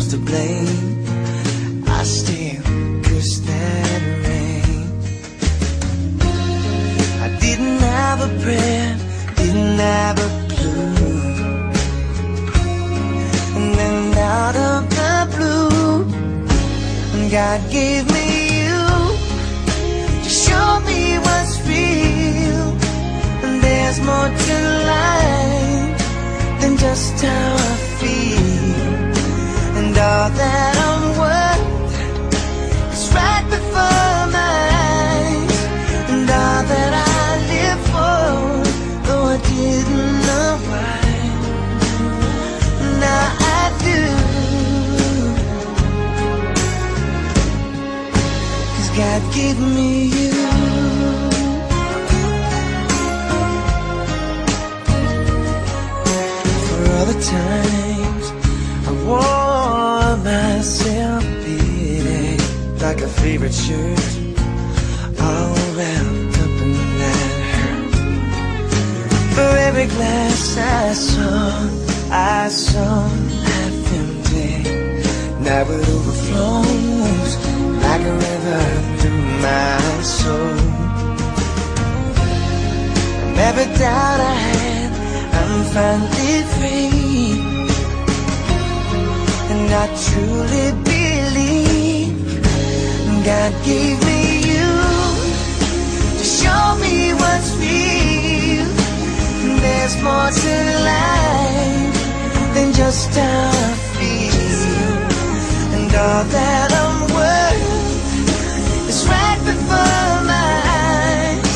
to blame. I still curse that rain. I didn't have a prayer, didn't have a clue, and then out of the blue, God gave me you to show me what's real. And there's more to life than just how I feel. And all that I'm worth is right before my eyes. And all that I live for, though I didn't know why, now I do. 'Cause God gave me you. For all the times I wore myself beating like a favorite shirt, all wrapped up in that hurt. For every glass I saw half empty, now it overflows like a river through my soul. From every doubt I had, I'm finally free. And I truly believe God gave me you to show me what's real. And there's more to life than just how I feel. And all that I'm worth is right before my eyes.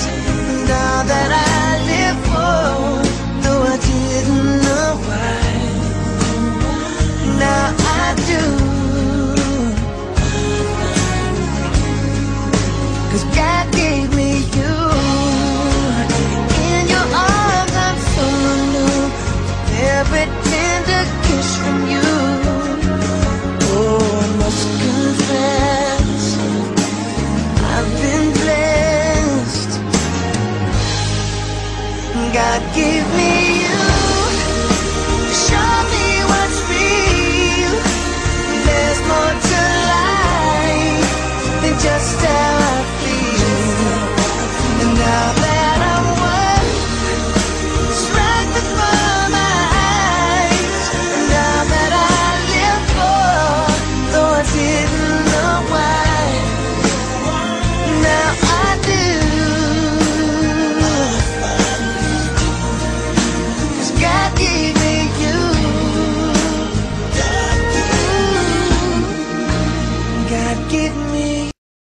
And all that I live for, though I didn't know why, now I do. 'Cause God gave me you. In your arms I'm so new, every tender kiss from you. Oh, I must confess, I've been blessed. God gave me